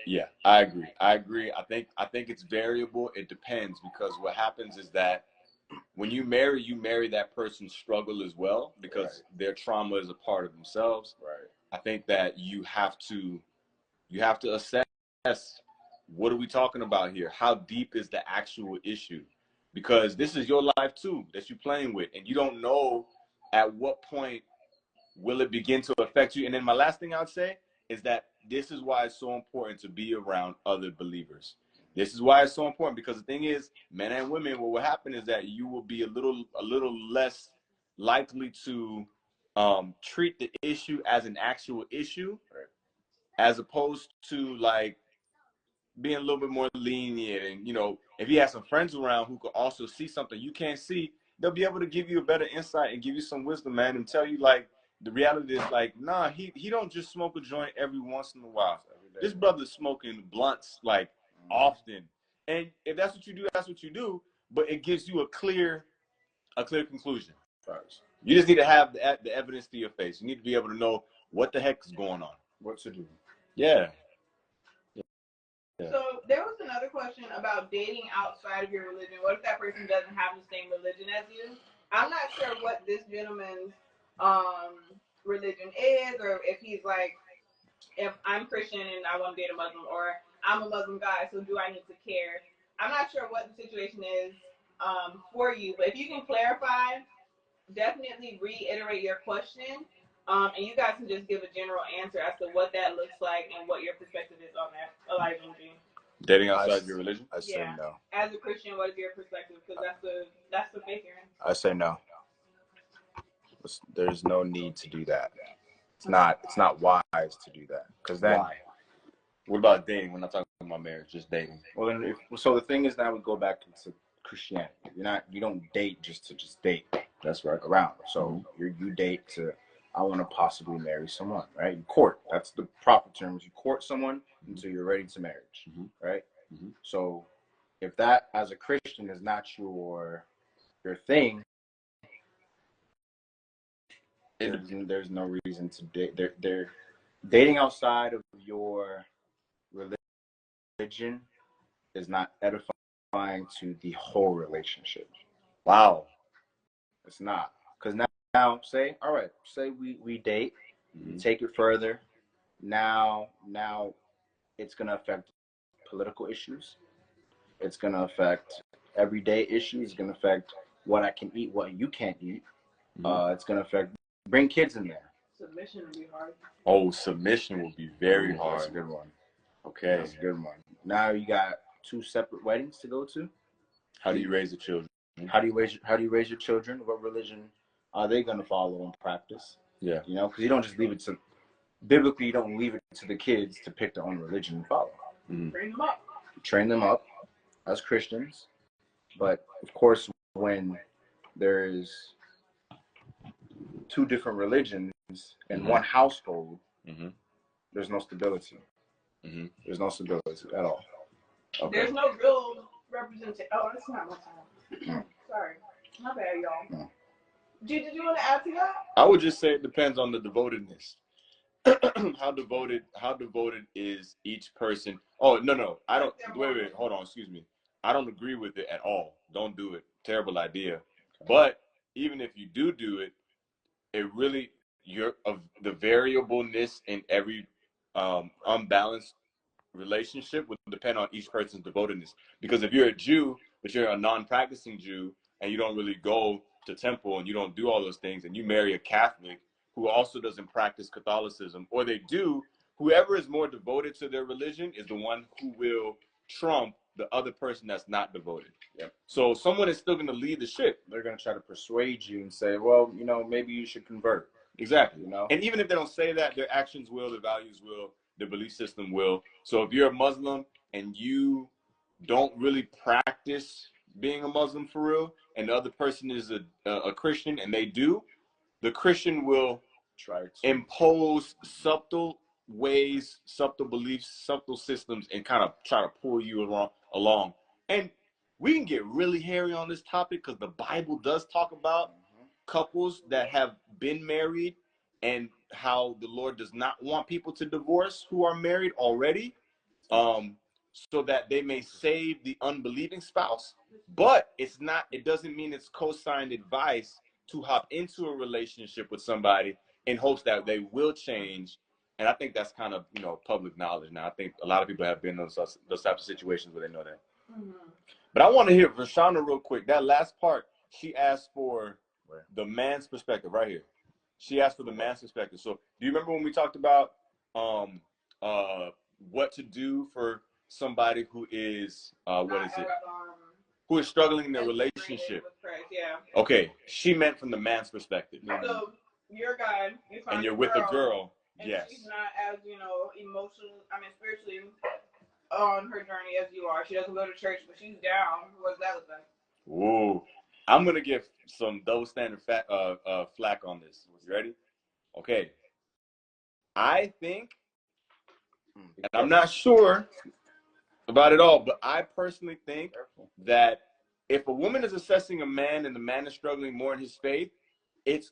Yeah, I agree. I think it's variable. It depends, because what happens is that when you marry that person's struggle as well, because their trauma is a part of themselves. Right. I think that you have to assess, what are we talking about here? How deep is the actual issue? Because this is your life too that you're playing with, and you don't know at what point will it begin to affect you. And then my last thing I would say is that this is why it's so important to be around other believers. This is why it's so important, because the thing is, men and women, what will happen is that you will be a little less likely to treat the issue as an actual issue, as opposed to like being a little bit more lenient. And, you know, if you have some friends around who could also see something you can't see, they'll be able to give you a better insight and give you some wisdom, man, and tell you, like, the reality is, like, nah, he don't just smoke a joint every once in a while. This brother's smoking blunts, like, often. And if that's what you do, that's what you do. But it gives you a clear conclusion. You just need to have the evidence to your face. You need to be able to know what the heck is going on. What to do. Yeah. So there was another question about dating outside of your religion. What if that person doesn't have the same religion as you? I'm not sure what this gentleman's religion is, or if he's like, if I'm Christian and I want to date a Muslim, or I'm a Muslim guy, so do I need to care? I'm not sure what the situation is for you, but if you can clarify, definitely reiterate your question, and you guys can just give a general answer as to what that looks like and what your perspective is on that. Elijah and G. Dating outside your religion? I say no. As a Christian, what is your perspective? Because that's the faith you're in. I say no. There's no need to do that. It's not wise to do that. Because then, why? What about dating? We're not talking about marriage, just dating. Well, then so the thing is, now we go back to Christianity. You don't date just to date. That's right. Around. So you date to, I want to possibly marry someone, right? You court. That's the proper terms. You court someone until you're ready to marriage, right? So if that, as a Christian, is not your thing, there's no reason to date. They're dating outside of your religion is not edifying to the whole relationship. Wow. It's not. Because now say we date, take it further. Now it's going to affect political issues. It's going to affect everyday issues. It's going to affect what I can eat, what you can't eat. It's going to affect, bring kids in there. Submission will be hard. Oh, submission will be very hard. That's a good one. Okay. That's a good one. Now you got 2 separate weddings to go to. How do you raise the children? How do you raise your children? What religion are they going to follow and practice? Yeah. You know, because you don't just leave it to, biblically, you don't leave it to the kids to pick their own religion and follow. Train them up as Christians. But of course, when there's 2 different religions in one household, there's no stability. There's no stability at all. Okay. There's no real representation. Oh, that's not my time. Sorry. My bad, y'all. Did you want to add to that? I would just say it depends on the devotedness. How devoted is each person? Oh, no. I don't. Wait. Hold on. Excuse me. I don't agree with it at all. Don't do it. Terrible idea. But even if you do it, it really, the variableness in every unbalanced relationship would depend on each person's devotedness. Because if you're a Jew, but you're a non-practicing Jew, and you don't really go to temple and you don't do all those things, and you marry a Catholic who also doesn't practice Catholicism, or they do, whoever is more devoted to their religion is the one who will trump the other person that's not devoted. Yep. So someone is still going to lead the ship. They're going to try to persuade you and say, well, maybe you should convert. Exactly. And even if they don't say that, their actions will, their values will, their belief system will. So if you're a Muslim and you don't really practice being a Muslim for real, and the other person is a Christian and they do, the Christian will try to impose subtle ways, subtle beliefs, subtle systems, and kind of try to pull you along. And we can get really hairy on this topic because the Bible does talk about couples that have been married and how the Lord does not want people to divorce who are married already. so that they may save the unbelieving spouse. But it's not. It doesn't mean it's co-signed advice to hop into a relationship with somebody in hopes that they will change. And I think that's kind of, public knowledge now. I think a lot of people have been in those types of situations where they know that. Mm-hmm. But I want to hear Rashana real quick. That last part, she asked for the man's perspective right here. She asked for the man's perspective. So do you remember when we talked about what to do for somebody who is who is struggling in their relationship? Yeah. Okay, she meant from the man's perspective. So you're a guy, and you're with a girl. And yes. She's not as, spiritually on her journey as you are. She doesn't go to church, but she's down. What does that look like? Ooh, I'm gonna give some double standard flack on this. You ready? Okay. I think, and I'm not sure about it all, but I personally think that if a woman is assessing a man and the man is struggling more in his faith, it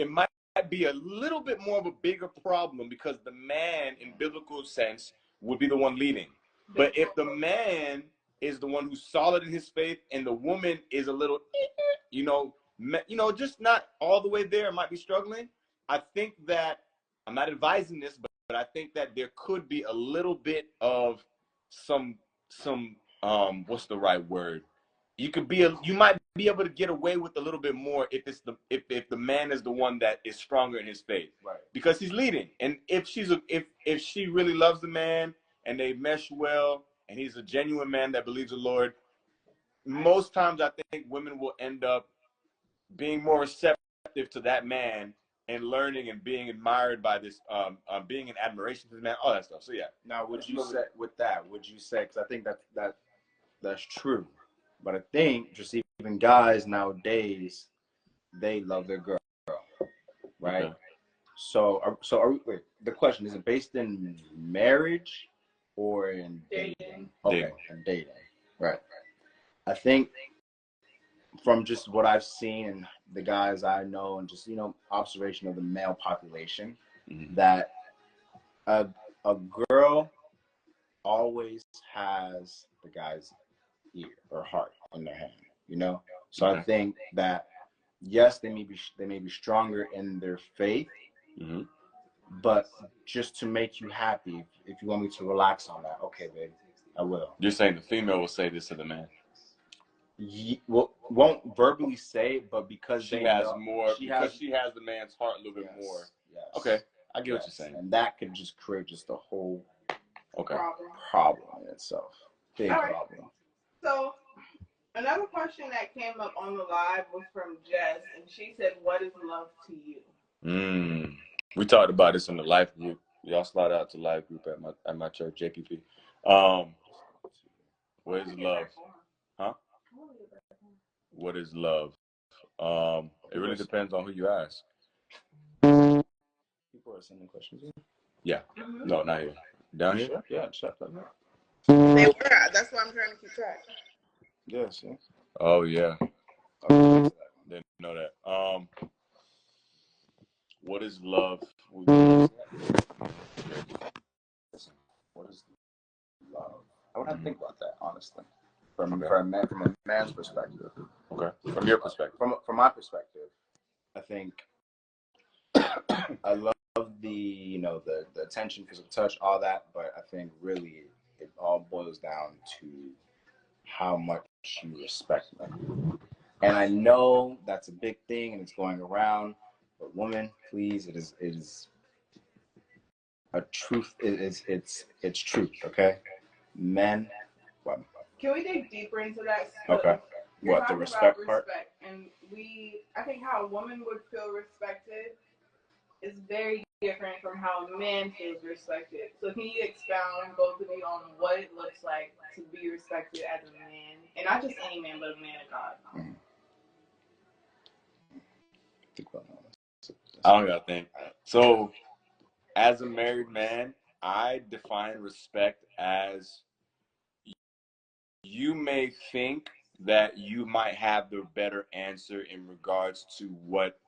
might be a little bit more of a bigger problem because the man, in biblical sense, would be the one leading. But if the man is the one who's solid in his faith and the woman is a little, just not all the way there, might be struggling, I think that, I'm not advising this, but I think that there could be a little bit of some what's the right word? You might be able to get away with a little bit more if the man is the one that is stronger in his faith, right? Because he's leading, and if she really loves the man and they mesh well, and he's a genuine man that believes the Lord, most times I think women will end up being more receptive to that man and learning and being admired by this, being in admiration for the man, all that stuff. So yeah. Now, would you say, because I think that's true, but I think just even guys nowadays, they love their girl, right? Okay. So wait, the question, is it based in marriage or in dating? Okay, in dating, right. I think from just what I've seen and the guys I know and just, observation of the male population, mm-hmm. that a girl always has the guy's ear or heart in their hand, So okay. I think that, yes, they may be stronger in their faith, mm-hmm. but just to make you happy, if you want me to relax on that, okay, babe, I will. You're saying the female will say this to the man? Won't verbally say, but because she has the man's heart a little bit more. Yes. Okay, I get what you're saying. And that could just create just a whole problem in itself. Big right. problem. So another question that came up on the live was from Jess, and she said, "What is love to you?" We talked about this in the life group. Y'all slide out to live group at my church, JPP. What is love? Huh? What is love? It really depends on who you ask. People are sending questions. Yeah. Mm-hmm. No, not here. Down here? Sure? Yeah, check that out. They were. That's why I'm trying to keep track. Yes. Oh yeah. Didn't know that. What is love? What is love? I would have to think about that, honestly. From a man's perspective. Okay. From your perspective. From my perspective, I think I love the the attention, physical touch, all that, but I think really it all boils down to how much you respect them. And I know that's a big thing and it's going around, but women, please, it is a truth. It's truth, okay? Men, what? Can we dig deeper into that? Okay. What, the respect part? And I think how a woman would feel respected is very different from how a man feels respected. So can you expound, both of you, on what it looks like to be respected as a man, and not just any man, but a man of God? Mm-hmm. I don't gotta think. So, as a married man, I define respect as, you may think that you might have the better answer in regards to what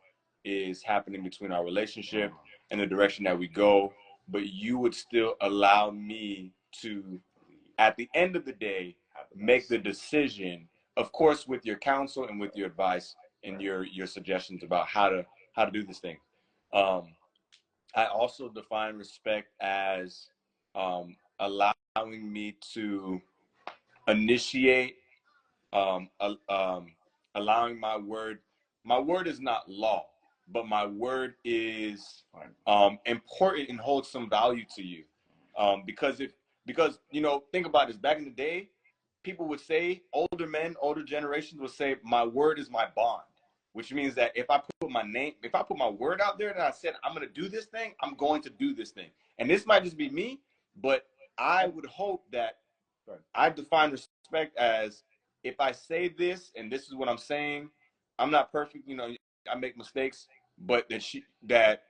is happening between our relationship and the direction that we go, but you would still allow me to at the end of the day, make the decision, of course, with your counsel and with your advice and your suggestions about how to do this thing. I also define respect as allowing me to initiate, allowing my word. My word is not law, but my word is important and holds some value to you. Because think about this. Back in the day, people would say, older men, older generations would say, my word is my bond, which means that if I put my word out there and I said, I'm going to do this thing, I'm going to do this thing. And this might just be me, but I would hope that I define respect as, if I say this and this is what I'm saying, I'm not perfect, I make mistakes, but that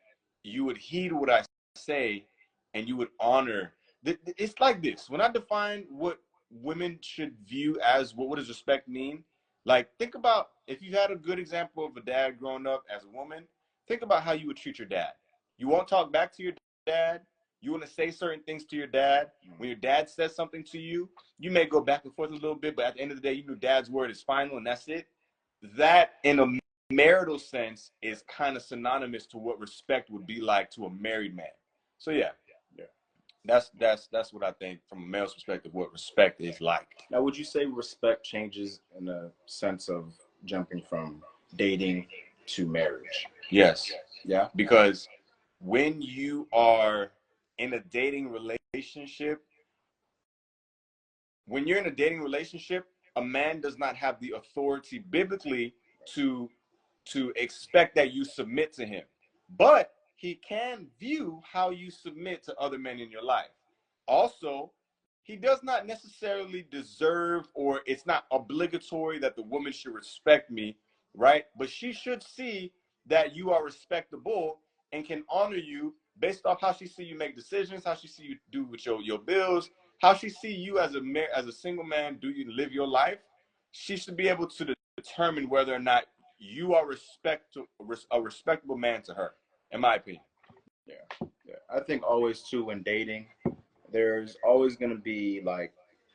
you would heed what I say and you would honor. It's like this. When I define what women should view as what does respect mean, like, think about if you had a good example of a dad growing up as a woman, think about how you would treat your dad. You won't talk back to your dad. You want to say certain things to your dad. When your dad says something to you, you may go back and forth a little bit, but at the end of the day, you know dad's word is final and that's it. That, in a marital sense, is kind of synonymous to what respect would be like to a married man. So yeah. That's what I think from a male's perspective, what respect is like. Now, would you say respect changes in the sense of jumping from dating to marriage? Yes. Yeah. Because when you are in a dating relationship, a man does not have the authority biblically to expect that you submit to him. But he can view how you submit to other men in your life. Also, he does not necessarily deserve, or it's not obligatory that the woman should respect me, right? But she should see that you are respectable and can honor you based off how she see you make decisions, how she see you do with your bills, how she see you as a single man, do you live your life. She should be able to determine whether or not you are a respectable man to her, in my opinion. Yeah. I think always too, when dating, there's always going to be like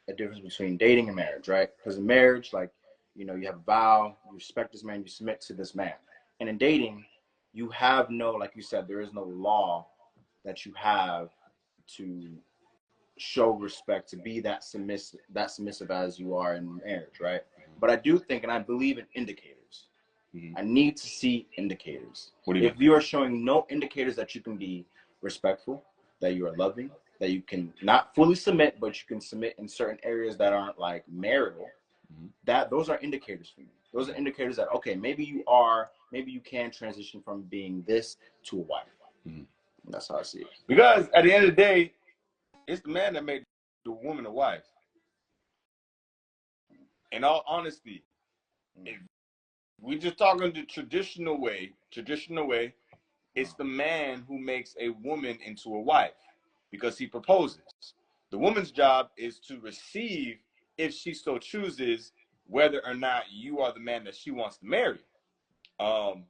a difference between dating and marriage, right? Because in marriage, like, you have a vow, you respect this man, you submit to this man. And in dating, you have no, like you said, there is no law that you have to show respect, to be that submissive as you are in marriage, right? But I do think, and I believe in indicators. I need to see indicators. What do you mean? If you are showing no indicators that you can be respectful, that you are loving, that you can not fully submit, but you can submit in certain areas that aren't like marital, those are indicators for me. Those are indicators that, okay, maybe you can transition from being this to a wife. That's how I see it. Because at the end of the day, it's the man that made the woman a wife. In all honesty, if we just talking the traditional way, it's the man who makes a woman into a wife because he proposes. The woman's job is to receive, if she so chooses, whether or not you are the man that she wants to marry. So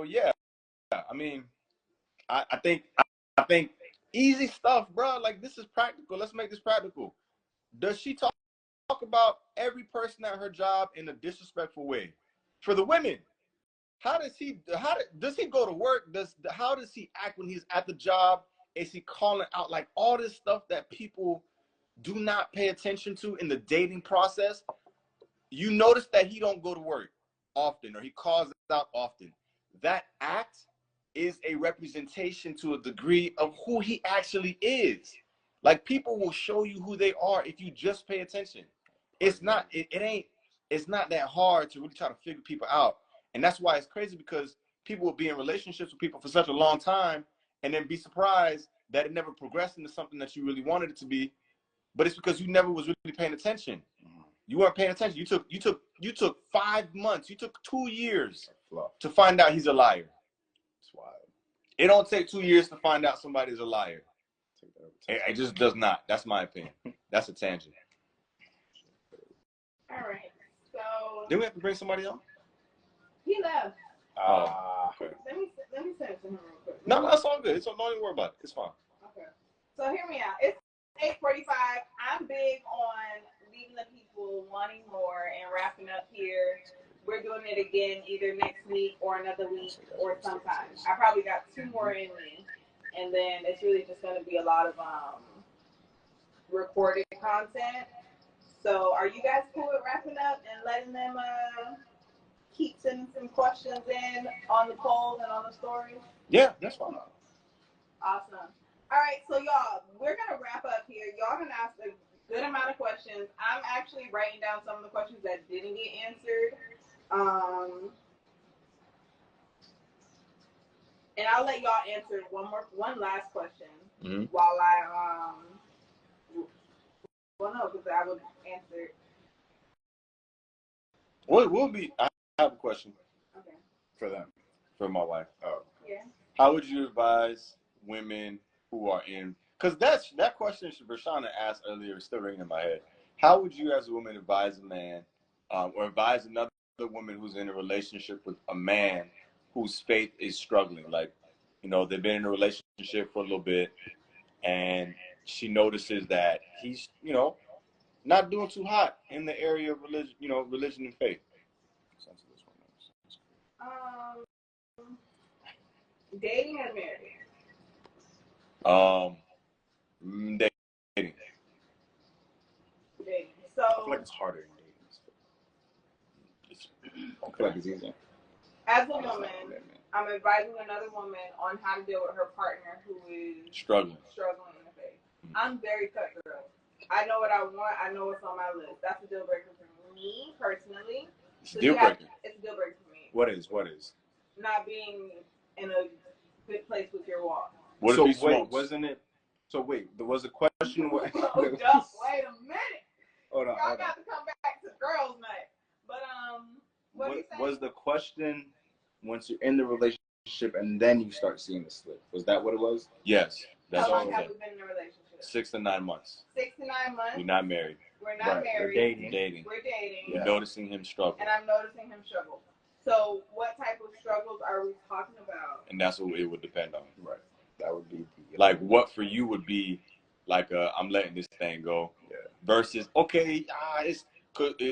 yeah, I mean, I think easy stuff, bro. Like, this is practical. Let's make this practical. Does she talk about every person at her job in a disrespectful way? For the women, does he go to work? How does he act when he's at the job? Is he calling out like all this stuff that people do not pay attention to in the dating process? You notice that he don't go to work often, or he calls out often. That act is a representation to a degree of who he actually is. Like, people will show you who they are if you just pay attention. It's not that hard to really try to figure people out. And that's why it's crazy, because people will be in relationships with people for such a long time and then be surprised that it never progressed into something that you really wanted it to be. But it's because you never was really paying attention. You weren't paying attention. You took 5 months. You took 2 years to find out he's a liar. It's wild. It don't take 2 years to find out somebody's a liar. It just does not. That's my opinion. That's a tangent. All right. So. Did we have to bring somebody on? He left. Okay. Let me send it to him real quick. No, that's all good. Don't even worry about it. It's fine. Okay. So hear me out. It's 8:45. I'm big on leaving the people wanting more and wrapping up here. We're doing it again either next week or another week or sometime. I probably got 2 more in me, and then it's really just going to be a lot of recorded content. So, are you guys cool with wrapping up and letting them keep sending some questions in on the polls and on the stories? Yeah, that's fine. Awesome. All right, so y'all, we're gonna wrap up here. Y'all gonna ask a good amount of questions. I'm actually writing down some of the questions that didn't get answered. And I'll let y'all answer one last question while I well no, because I would answer. What will be? I have a question. Okay. For them. For my wife. Oh. Yeah. How would you advise women who are in? Because that question Rashana asked earlier is still ringing in my head. How would you, as a woman, advise a man, or advise another woman who's in a relationship with a man whose faith is struggling? Like, you know, they've been in a relationship for a little bit, and she notices that he's, you know, not doing too hot in the area of religion, you know, religion and faith. Dating or married? Dating. Dating. So I feel like it's harder in dating. I feel like it's easier. As a woman, I'm advising another woman on how to deal with her partner who is struggling in the faith. I'm very cutthroat. I know what I want. I know what's on my list. That's a deal breaker for me personally. It's a deal breaker. It's a deal breaker for me. What is? Not being in a good place with your walk. What so if he wait, smokes? wasn't it? So wait, there was a question. Wait a minute. Hold on. Y'all got to come back to girls' night. But what was the question? Once you're in the relationship and then you start seeing the slip, was that what it was? Yes. How long have we been in a relationship? 6 to 9 months. 6 to 9 months. We're not married. We're not married. We're dating. Yeah. You're noticing him struggle. And I'm noticing him struggle. So what type of struggles are we talking about? And that's what it would depend on. Right. That would be like what for you would be like I'm letting this thing go. Yeah. Versus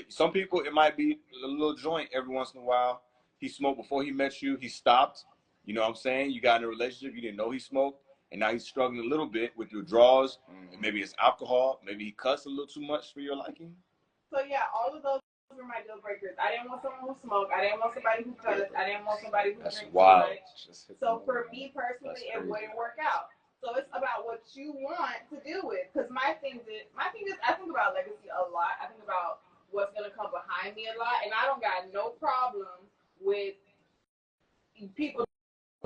some people it might be a little joint every once in a while. He smoked before he met you. He stopped. You know what I'm saying? You got in a relationship. You didn't know he smoked. And now he's struggling a little bit with withdrawals. Maybe it's alcohol. Maybe he cussed a little too much for your liking. So, yeah, all of those were my deal breakers. I didn't want someone who smoked. I didn't want somebody who cussed. I didn't want somebody who drank too much. So, for me personally, it wouldn't work out. So, it's about what you want to deal with. Because my thing is, I think about legacy a lot. I think about what's going to come behind me a lot. And I don't got no problem with people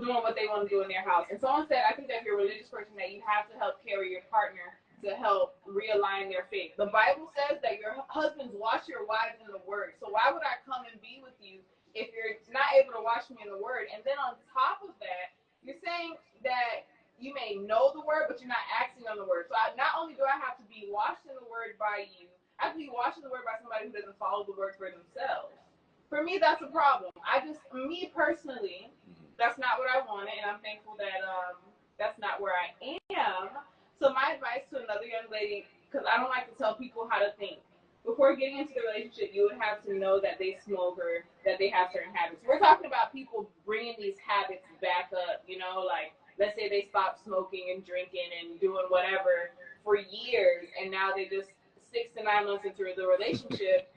doing what they want to do in their house. And someone said, I think that if you're a religious person, that you have to help carry your partner to help realign their faith. The Bible says that your husbands wash your wives in the word. So why would I come and be with you if you're not able to wash me in the word? And then on top of that, you're saying that you may know the word, but you're not acting on the word. So not only do I have to be washed in the word by you, I have to be washed in the word by somebody who doesn't follow the word for themselves. For me, that's a problem. Me personally, that's not what I wanted, and I'm thankful that that's not where I am. So my advice to another young lady, because I don't like to tell people how to think. Before getting into the relationship, you would have to know that they smoke or that they have certain habits. We're talking about people bringing these habits back up, you know, like let's say they stopped smoking and drinking and doing whatever for years, and now they just 6 to 9 months into the relationship,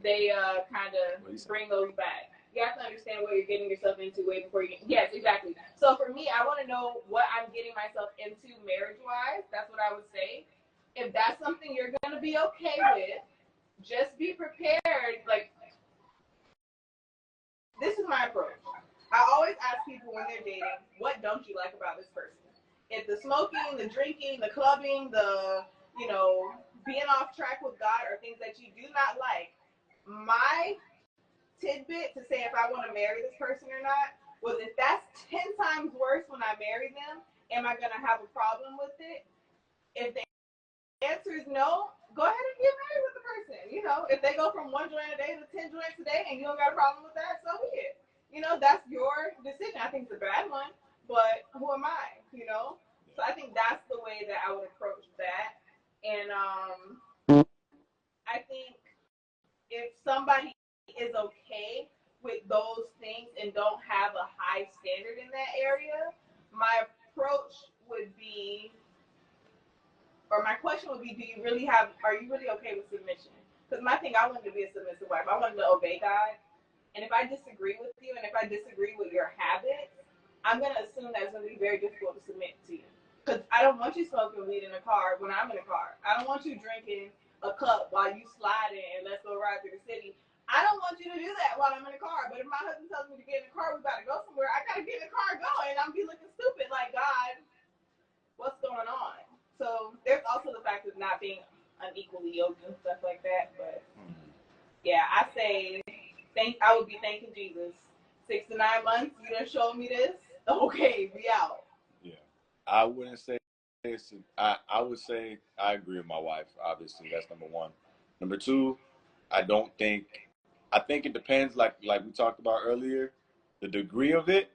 they kind of bring those back. You have to understand what you're getting yourself into way before you get. Yes, exactly. So for me, I want to know what I'm getting myself into marriage-wise. That's what I would say. If that's something you're going to be okay with, just be prepared. Like, this is my approach. I always ask people when they're dating, what don't you like about this person? If the smoking, the drinking, the clubbing, the, being off track with God are things that you do not like, my tidbit to say if I want to marry this person or not was if that's 10 times worse when I marry them, am I going to have a problem with it? If the answer is no, go ahead and get married with the person. If they go from 1 joint a day to 10 joints a day and you don't got a problem with that, so be it. That's your decision. I think it's a bad one, but who am I? So I think that's the way that I would approach that. And I think if somebody is okay with those things and don't have a high standard in that area, my approach would be, or my question would be, are you really okay with submission? Because my thing, I wanted to be a submissive wife. I wanted to obey God. And if I disagree with you and if I disagree with your habits, I'm going to assume that it's going to be very difficult to submit to you. Because I don't want you smoking weed in a car when I'm in a car. I don't want you drinking a cup while you sliding and let's go ride through the city. I don't want you to do that while I'm in the car. But if my husband tells me to get in the car, we got to go somewhere, I got to get in the car going. I'm be looking stupid like, God, what's going on? So there's also the fact of not being unequally yoked and stuff like that. But yeah, I say I would be thanking Jesus. 6 to 9 months, you done showed me this. Okay, we out. Yeah, I wouldn't say this. I would say I agree with my wife. Obviously, that's number one. Number two, I think it depends. Like we talked about earlier, the degree of it.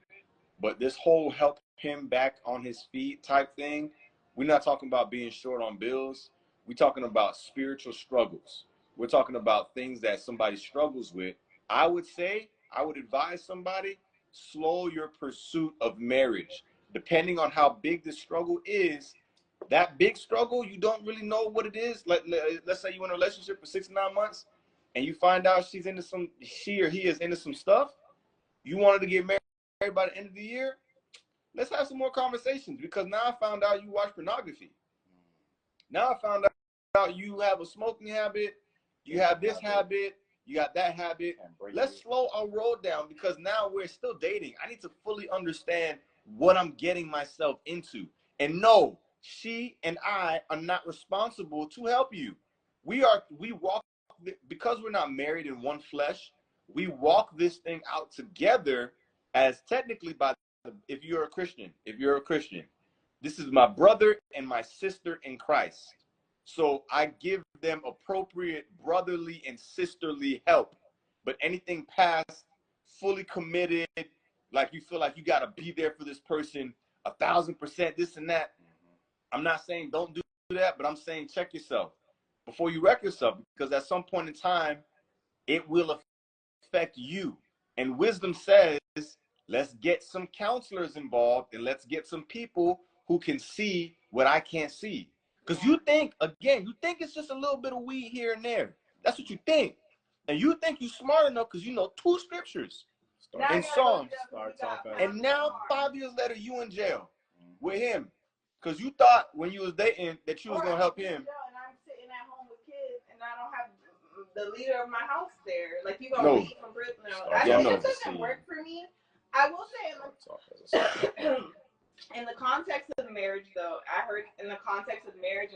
But this whole help him back on his feet type thing, we're not talking about being short on bills. We're talking about spiritual struggles. We're talking about things that somebody struggles with. I would advise somebody, slow your pursuit of marriage. Depending on how big the struggle is, that big struggle, you don't really know what it is. Let's say you're in a relationship for 6 to 9 months and you find out she or he is into some stuff. You wanted to get married by the end of the year, let's have some more conversations, because now I found out you watch pornography. Now I found out you have a smoking habit, you have this habit, you got that habit. Let's slow our road down, because now we're still dating. I need to fully understand what I'm getting myself into. And no, she and I are not responsible to help you. We walk, because we're not married in one flesh, we walk this thing out together as technically if you're a Christian, this is my brother and my sister in Christ. So I give them appropriate brotherly and sisterly help. But anything past fully committed, like you feel like you got to be there for this person 1,000%, this and that. I'm not saying don't do that, but I'm saying check yourself before you wreck yourself, because at some point in time, it will affect you. And wisdom says, let's get some counselors involved and let's get some people who can see what I can't see. Because you think it's just a little bit of weed here and there. That's what you think. And you think you're smart enough because you know 2 scriptures in Psalms. And now 5 years later, you in jail with him. Because you thought when you was dating that you was going to help him. And I'm sitting at home with kids and I don't have the leader of my house there. Like, you gonna leave from prison? It doesn't work for me. I will say in the context of marriage, though, I heard in the context of marriage,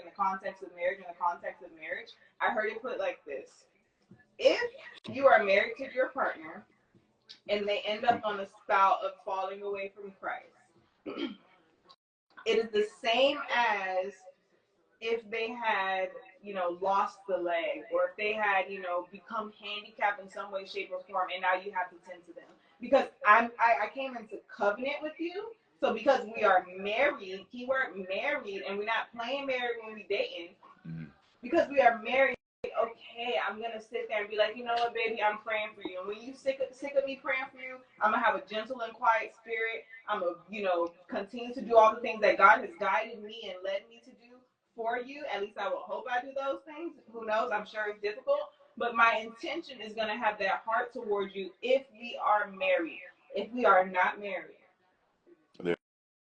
I heard it put like this: if you are married to your partner and they end up on a spout of falling away from Christ, it is the same as if they had, lost the leg, or if they had, become handicapped in some way, shape, or form, and now you have to tend to them. Because I came into covenant with you, so because we are married, keyword married, and we're not playing married when we dating, because we are married, okay, I'm going to sit there and be like, you know what, baby, I'm praying for you. And when you sick of me praying for you, I'm going to have a gentle and quiet spirit. I'm going to, continue to do all the things that God has guided me and led me to do for you. At least I will hope I do those things. Who knows? I'm sure it's difficult. But my intention is going to have that heart towards you if we are married. If we are not married.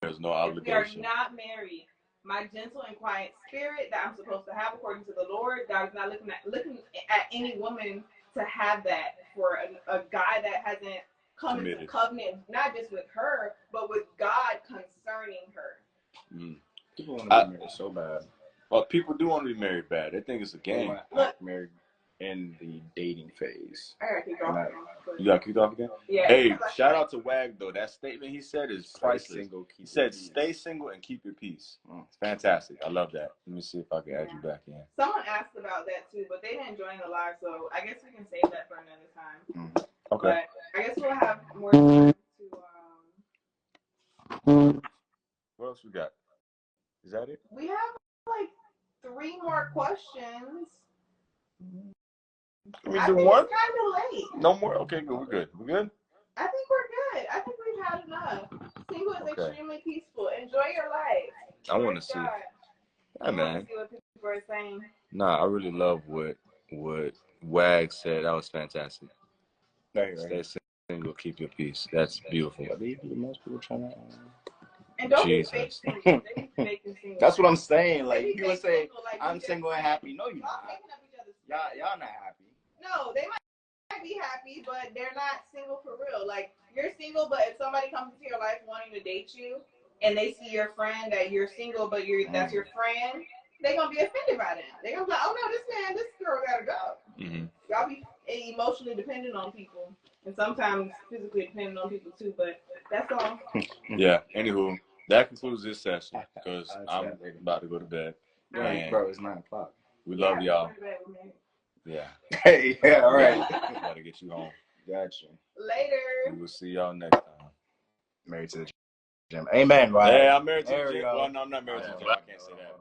There's no obligation. If we are not married, my gentle and quiet spirit that I'm supposed to have according to the Lord, God is not looking at any woman to have that for a guy that hasn't come into covenant, not just with her, but with God concerning her. People want to be married so bad. Well, people do want to be married bad. They think it's a game. Look, married in the dating phase. I gotta kick off. You got kicked off again? Yeah. Hey, shout out to Wag, though. That statement he said is priceless. He said, stay single and keep your peace. It's fantastic. I love that. Let me see if I can add you back in. Someone asked about that, too, but they didn't join the live, so I guess we can save that for another time. Okay. But I guess we'll have more time to... What else we got? Is that it? We have, like, 3 more questions. Can we I do think one? it's kind of late. No more? Okay, good. We're good. We're good? I think we're good. I think we've had enough. Single is extremely peaceful. Enjoy your life. I want to see. Yeah, man. See what people are saying. Nah, I really love what Wag said. That was fantastic. Right. Stay single, keep your peace. That's beautiful. Most people trying to. And don't Jesus. be fake single. They be fake and single. That's what I'm saying. Like They be people fake say, single, like, I'm single and happy. No, you're y'all not. taking up each other's Y'all not happy. No, they might be happy, but they're not single for real. Like, you're single, but if somebody comes into your life wanting to date you, and they see your friend that you're single, but that's your friend, they gonna be offended by that. They gonna be like, oh no, this girl gotta go. Mm-hmm. Y'all be emotionally dependent on people, and sometimes physically dependent on people too. But that's all. Yeah. Anywho, that concludes this session because I'm about to go to bed. Yeah, bro, it's 9 o'clock. We love y'all. Yeah. Hey, yeah, all right. Gotta get you home. Gotcha. Later. We will see y'all next time. Married to the gym. Amen, right? Yeah, I'm married to the gym. Well, no, I'm not married to the gym. I can't say that.